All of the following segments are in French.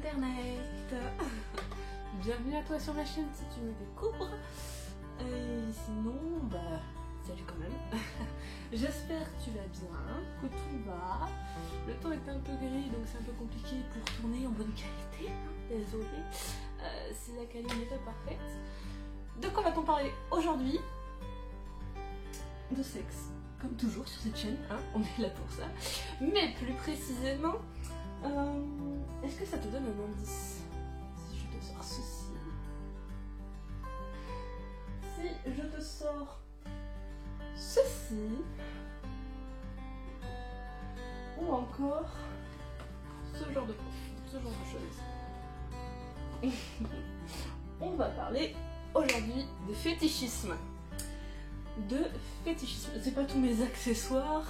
internet. Bienvenue à toi sur ma chaîne si tu me découvres. Et sinon, salut quand même. J'espère que tu vas bien, que tout va. Le temps est un peu gris donc c'est un peu compliqué pour tourner en bonne qualité. Désolée, si la qualité n'est pas parfaite. De quoi va-t-on parler aujourd'hui? De sexe, comme toujours sur cette chaîne, hein, on est là pour ça. Mais plus précisément, est-ce que ça te donne un indice si je te sors ceci? Si je te sors ceci, ou encore ce genre de choses. On va parler aujourd'hui de fétichisme. C'est pas tous mes accessoires,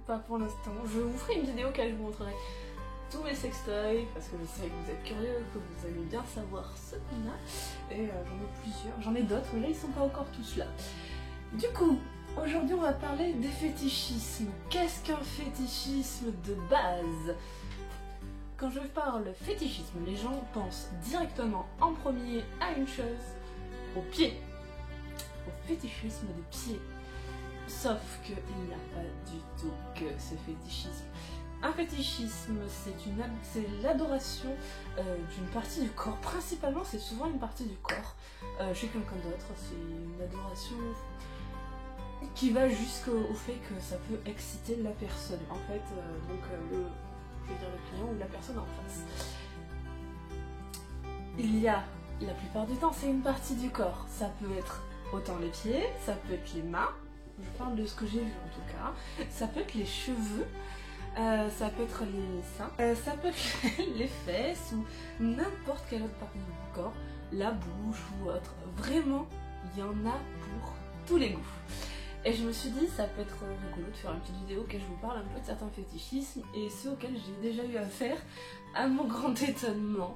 pas pour l'instant. Je vous ferai une vidéo où je vous montrerai tous mes sextoys parce que je sais que vous êtes curieux, que vous aimez bien savoir ce qu'on a. Et j'en ai plusieurs, j'en ai d'autres, mais là ils sont pas encore tous là. Du coup, aujourd'hui on va parler des fétichismes. Qu'est-ce qu'un fétichisme de base? Quand je parle fétichisme, les gens pensent directement en premier à une chose, aux pieds. Au fétichisme des pieds. Sauf qu'il n'y a pas du tout que ce fétichisme. Un fétichisme, c'est l'adoration d'une partie du corps. Principalement, c'est souvent une partie du corps. Chez quelqu'un d'autre, c'est une adoration qui va jusqu'au fait que ça peut exciter la personne. En fait, le client ou la personne en face. Il y a, la plupart du temps, c'est une partie du corps. Ça peut être autant les pieds, ça peut être les mains, je parle de ce que j'ai vu en tout cas, ça peut être les cheveux, ça peut être les seins, ça peut être les fesses ou n'importe quelle autre partie du corps, la bouche ou autre. Vraiment, il y en a pour tous les goûts. Et je me suis dit, ça peut être rigolo de faire une petite vidéo où je vous parle un peu de certains fétichismes et ceux auxquels j'ai déjà eu affaire, à mon grand étonnement.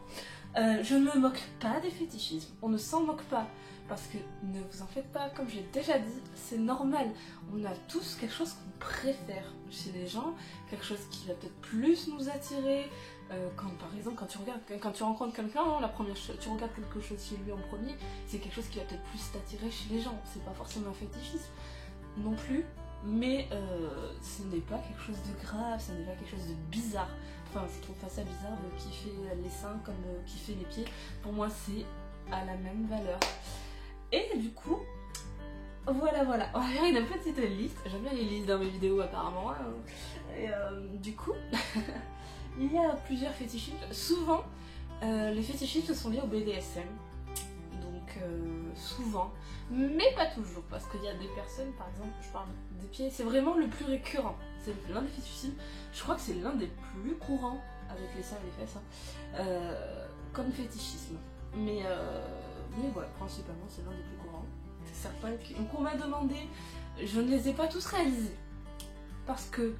Je ne me moque pas des fétichismes, on ne s'en moque pas, parce que ne vous en faites pas, comme j'ai déjà dit, c'est normal. On a tous quelque chose qu'on préfère chez les gens, quelque chose qui va peut-être plus nous attirer. Par exemple, quand tu rencontres quelqu'un, la première chose, tu regardes quelque chose chez lui en premier, c'est quelque chose qui va peut-être plus t'attirer chez les gens. C'est pas forcément un fétichisme non plus, mais ce n'est pas quelque chose de grave, ce n'est pas quelque chose de bizarre. Enfin, je trouve pas ça bizarre de kiffer les seins comme kiffer les pieds. Pour moi, c'est à la même valeur. Et du coup, voilà. On va faire une petite liste. J'aime bien les listes dans mes vidéos apparemment. Et du coup, il y a plusieurs fétichismes. Souvent, les fétichismes sont liés au BDSM. Donc, souvent. Mais pas toujours. Parce qu'il y a des personnes, par exemple, je parle des pieds, c'est vraiment le plus récurrent. C'est l'un des fétichismes. Je crois que c'est l'un des plus courants avec les seins et les fesses. Comme fétichisme. Mais voilà, principalement c'est l'un des plus courants. Certains qu'on m'a demandé, je ne les ai pas tous réalisés. Parce que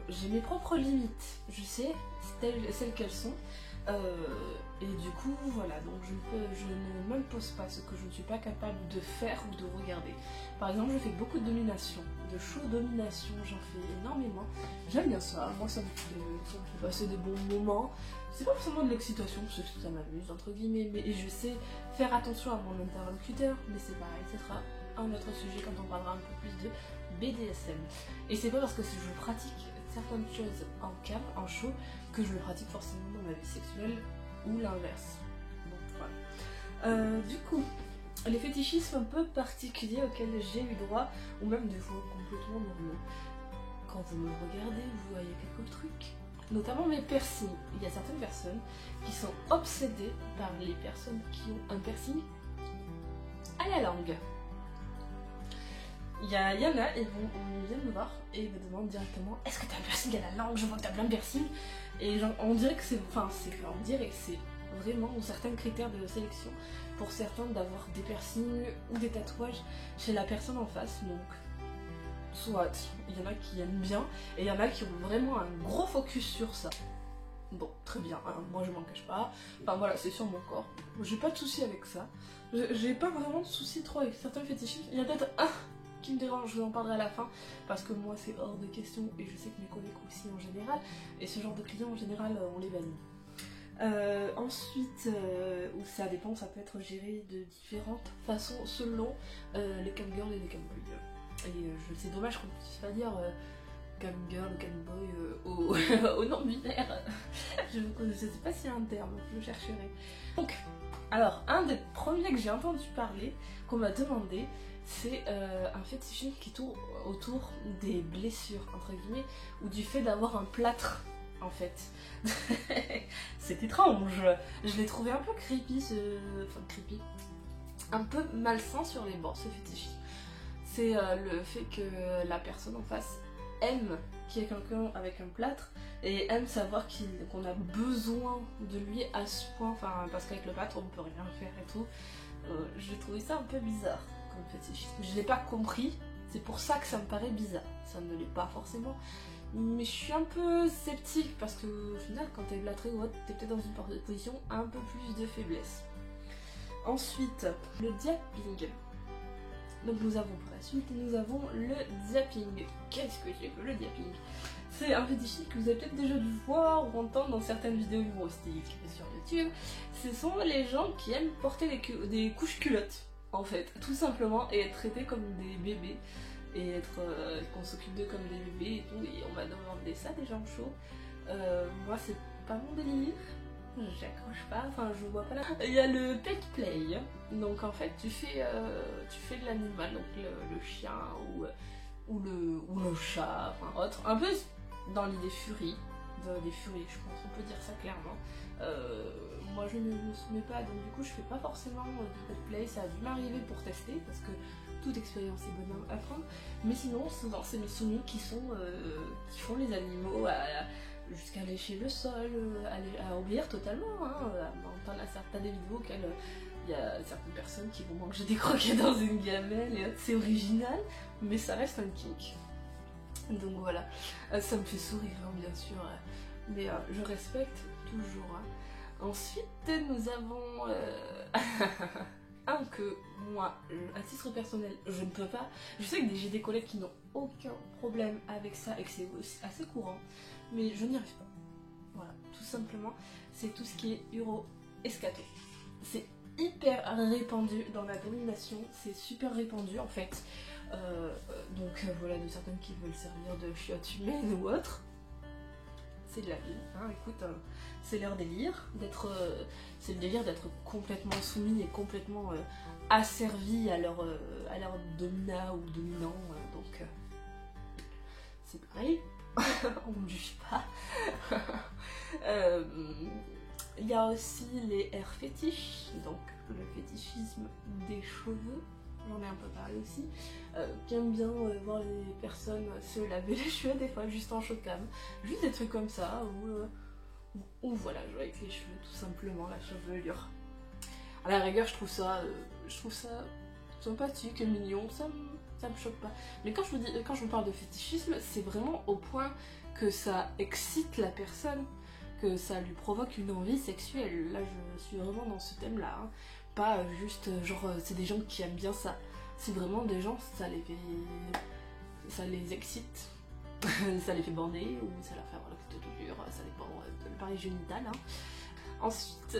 j'ai mes propres limites. Je sais celles qu'elles sont. Et du coup, voilà, donc je ne m'impose pas ce que je ne suis pas capable de faire ou de regarder. Par exemple, je fais beaucoup de domination, de show domination, j'en fais énormément. J'aime bien ça, moi ça me fait passer des bons moments. C'est pas forcément de l'excitation, parce que ça m'amuse, entre guillemets, mais je sais faire attention à mon interlocuteur, mais c'est pareil, ce sera un autre sujet quand on parlera un peu plus de BDSM. Et c'est pas parce que je pratique certaines choses en cam, en show, que je le pratique forcément dans ma vie sexuelle ou l'inverse. Donc voilà. Du coup, les fétichismes un peu particuliers auxquels j'ai eu droit, ou même des fois complètement normaux. Quand vous me regardez, vous voyez quelques trucs, notamment mes piercings. Il y a certaines personnes qui sont obsédées par les personnes qui ont un piercing à la langue. Il y en a, ils viennent me voir et ils me demandent directement: est-ce que t'as un piercing à la langue? Je vois que t'as plein de piercings. Et genre, on dirait que c'est vraiment certains critères de sélection pour certains d'avoir des piercings ou des tatouages chez la personne en face. Donc, soit il y en a qui aiment bien et il y en a qui ont vraiment un gros focus sur ça. Bon, très bien, hein, moi je m'en cache pas. Enfin voilà, c'est sur mon corps. J'ai pas de soucis avec ça. J'ai pas vraiment de soucis trop avec certains fétichismes. Il y a peut-être un qui me dérange, je vous en parlerai à la fin, parce que moi c'est hors de question et je sais que mes collègues aussi en général, et ce genre de clients en général on les bannit. Ensuite, où ça dépend, ça peut être géré de différentes façons selon les camgirls et les camboys. Et c'est dommage qu'on ne puisse pas dire camgirl ou camboy au nom binaire. Je ne sais pas s'il y a un terme, je chercherai. Donc, alors, un des premiers que j'ai entendu parler, qu'on m'a demandé, c'est un fétichisme qui tourne autour des blessures, entre guillemets, ou du fait d'avoir un plâtre, en fait. C'est étrange. Je l'ai trouvé un peu creepy, enfin creepy, un peu malsain sur les bords, ce fétichisme. C'est le fait que la personne en face aime qu'il y ait quelqu'un avec un plâtre et aime savoir qu'on a besoin de lui à ce point, enfin parce qu'avec le plâtre on ne peut rien faire et tout. J'ai trouvé ça un peu bizarre comme fétichisme. Je l'ai pas compris, c'est pour ça que ça me paraît bizarre. Ça ne l'est pas forcément, mais je suis un peu sceptique parce que au final quand t'es plâtré ou autre, t'es peut-être dans une position un peu plus de faiblesse. Ensuite, le diaping. Donc nous avons pour la suite, nous avons le zapping. Qu'est-ce que c'est que le zapping? C'est un fétichisme que vous avez peut-être déjà dû voir ou entendre dans certaines vidéos humoristiques sur YouTube. Ce sont les gens qui aiment porter des couches culottes, en fait, tout simplement, et être traités comme des bébés, et qu'on s'occupe d'eux comme des bébés et tout, et on m'a demandé ça, des gens chauds. Moi c'est pas mon délire. J'accroche pas, enfin je vois pas la... Il y a le pet play, donc en fait tu fais de l'animal, donc le chien ou le chat, enfin autre, un peu dans l'idée furie, des furies je pense, on peut dire ça clairement. Moi je ne me soumets pas, donc du coup je fais pas forcément du pet play, ça a dû m'arriver pour tester, parce que toute expérience est bonne à prendre, mais sinon souvent c'est mes soumis qui font les animaux jusqu'à lécher le sol, à obéir totalement. T'as des vidéos auxquelles il y a certaines personnes qui vont manger des croquettes dans une gamelle et c'est original, mais ça reste un kink. Donc voilà, ça me fait sourire bien sûr, mais je respecte toujours. Ensuite nous avons un que moi, à titre personnel, je ne peux pas. Je sais que j'ai des collègues qui n'ont aucun problème avec ça et que c'est assez courant, mais je n'y arrive pas. Voilà, tout simplement, c'est tout ce qui est uro-escato. C'est hyper répandu dans la domination, c'est super répandu en fait. Donc voilà, de certaines qui veulent servir de chiottes humaines ou autres. C'est de la vie, hein, écoute, c'est leur délire c'est le délire d'être complètement soumis et complètement asservi à leur domina ou dominant, donc c'est pareil, on ne juge pas. Il y a aussi les air fétiches, donc le fétichisme des cheveux. J'en ai un peu parlé aussi, qui aime bien voir les personnes se laver les cheveux des fois juste en chocam, juste des trucs comme ça, ou voilà, jouer avec les cheveux tout simplement, la chevelure. À la rigueur je trouve ça sympathique et mignon, ça me choque pas. Mais quand je vous parle de fétichisme, c'est vraiment au point que ça excite la personne, que ça lui provoque une envie sexuelle. Là je suis vraiment dans ce thème là, hein. Pas juste genre c'est des gens qui aiment bien ça, c'est vraiment des gens, ça les excite, ça les fait bander ou ça leur fait avoir la tête dure, ça dépend de l'appareil génital, hein. Ensuite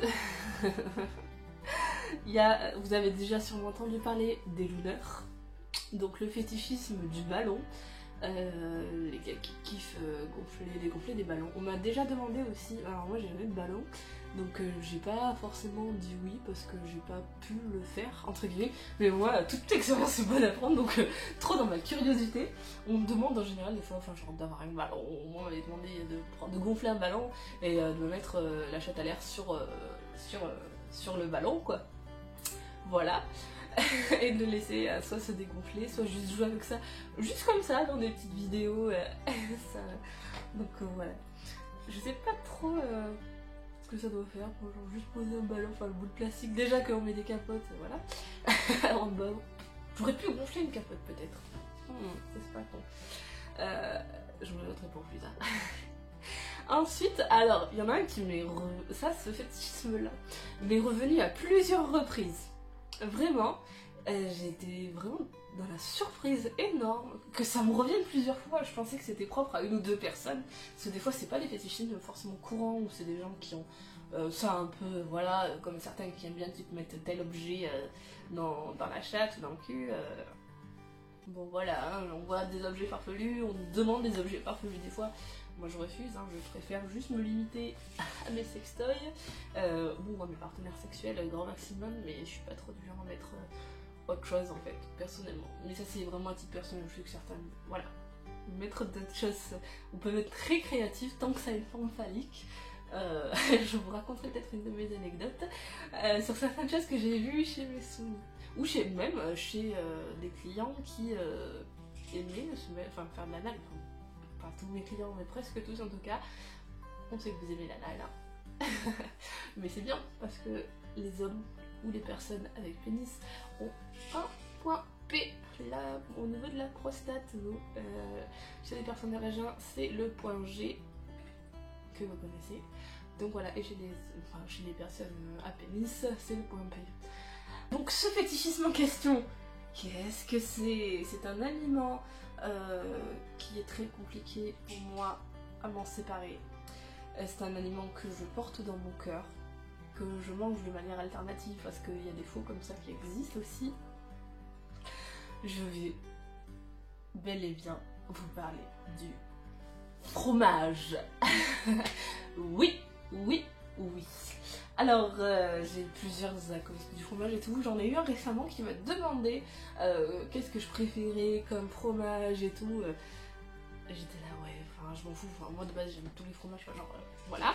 vous avez déjà sûrement entendu parler des looners, donc le fétichisme du ballon. Les gars qui kiffent dégonfler des ballons. On m'a déjà demandé aussi, alors moi j'ai jamais de ballon, donc j'ai pas forcément dit oui parce que j'ai pas pu le faire, entre guillemets, mais moi toute expérience est bonne à prendre, donc trop dans ma curiosité, on me demande en général des fois, enfin genre d'avoir un ballon, moi on m'avait demandé de gonfler un ballon et de me mettre la chatte à l'air sur le ballon quoi, voilà. Et de le laisser soit se dégonfler, soit juste jouer avec ça, juste comme ça, dans des petites vidéos. Donc voilà. Je sais pas trop ce que ça doit faire, pour genre juste poser un ballon, enfin le bout de plastique, déjà qu'on met des capotes, voilà. Alors bon, j'aurais pu gonfler une capote peut-être. C'est pas con. Je me le noterai pour plus tard. Ensuite, alors, il y en a un qui m'est... Ça, ce fétichisme-là m'est revenu à plusieurs reprises. Vraiment, j'ai été vraiment dans la surprise énorme que ça me revienne plusieurs fois. Je pensais que c'était propre à une ou deux personnes, parce que des fois c'est pas des fétichismes forcément courants, ou c'est des gens qui ont ça un peu, voilà, comme certains qui aiment bien mettre tel objet dans la chatte ou dans le cul. Bon voilà, hein, on voit des objets farfelus, on nous demande des objets farfelus des fois. Moi je refuse, hein, je préfère juste me limiter à mes sextoys, ou à mes partenaires sexuels, grand maximum, mais je suis pas trop du genre à mettre autre chose en fait, personnellement. Mais ça c'est vraiment un titre personnel, je sais que certains, voilà, mettre d'autres choses, on peut être très créatif tant que ça a une forme phallique. Je vous raconterai peut-être une de mes anecdotes sur certaines choses que j'ai vues chez mes sous, ou même chez des clients qui aimaient faire de l'anal. Enfin, tous mes clients, mais presque tous en tout cas, on sait que vous aimez l'anal. Hein. Mais c'est bien parce que les hommes ou les personnes avec pénis ont un point P là, au niveau de la prostate. Nous, chez les personnes à vagin, c'est le point G que vous connaissez. Donc voilà, et chez les personnes à pénis, c'est le point P. Donc ce fétichisme en question, qu'est-ce que c'est? C'est un aliment qui est très compliqué pour moi à m'en séparer. C'est un aliment que je porte dans mon cœur, que je mange de manière alternative parce qu'il y a des faux comme ça qui existent aussi. Je vais bel et bien vous parler du fromage. Oui, oui, oui. Alors, j'ai plusieurs à cause du fromage et tout. J'en ai eu un récemment qui m'a demandé qu'est-ce que je préférais comme fromage et tout. J'étais là, ouais, enfin, je m'en fous. Enfin, moi, de base, j'aime tous les fromages, genre, voilà.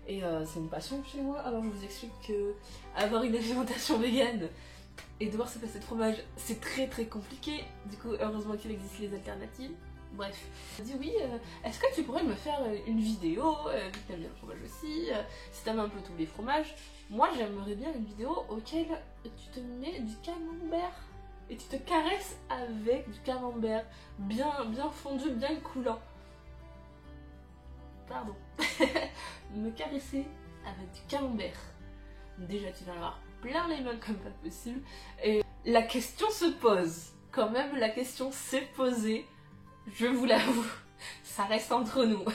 Et c'est une passion chez moi. Alors, je vous explique que avoir une alimentation végane et devoir se passer de fromage, c'est très très compliqué. Du coup, heureusement qu'il existe les alternatives. Bref, je me dis oui, est-ce que tu pourrais me faire une vidéo, vu que t'aimes bien le fromage aussi, si t'aimes un peu tous les fromages, moi j'aimerais bien une vidéo auquel tu te mets du camembert et tu te caresses avec du camembert bien fondu, bien coulant. Pardon. Me caresser avec du camembert. Déjà tu vas en avoir plein les mains comme pas possible. Et la question se pose, quand même la question s'est posée. Je vous l'avoue, ça reste entre nous.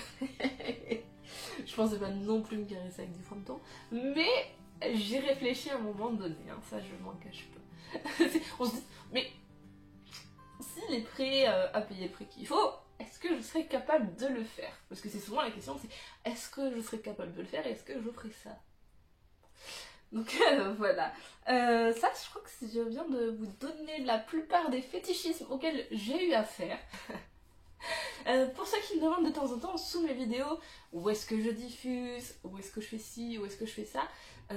Je pensais pas non plus me caresser avec du fronton, mais j'ai réfléchi à un moment donné, hein, ça je m'en cache pas. On se dit, mais s'il est prêt à payer le prix qu'il faut, est-ce que je serais capable de le faire? Parce que c'est souvent la question, c'est est-ce que je serais capable de le faire et est-ce que je ferais ça? Donc voilà, ça je crois que je viens de vous donner la plupart des fétichismes auxquels j'ai eu affaire. Pour ceux qui me demandent de temps en temps sous mes vidéos où est-ce que je diffuse, où est-ce que je fais ci, où est-ce que je fais ça,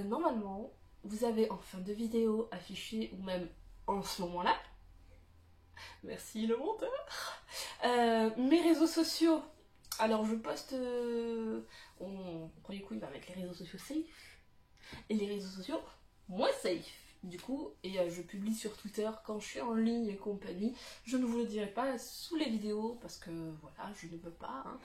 normalement vous avez en fin de vidéo affiché, ou même en ce moment-là, merci le monteur, mes réseaux sociaux. Alors je poste, premier coup il va mettre les réseaux sociaux safe et les réseaux sociaux moins safe. Du coup, et je publie sur Twitter quand je suis en ligne et compagnie. Je ne vous le dirai pas sous les vidéos parce que voilà, je ne peux pas. Hein.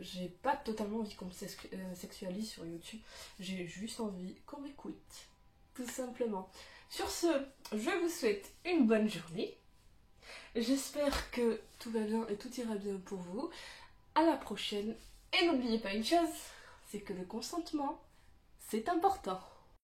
J'ai pas totalement envie qu'on me sexualise sur YouTube. J'ai juste envie qu'on m'écoute, tout simplement. Sur ce, je vous souhaite une bonne journée. J'espère que tout va bien et tout ira bien pour vous. À la prochaine. Et n'oubliez pas une chose, c'est que le consentement, c'est important.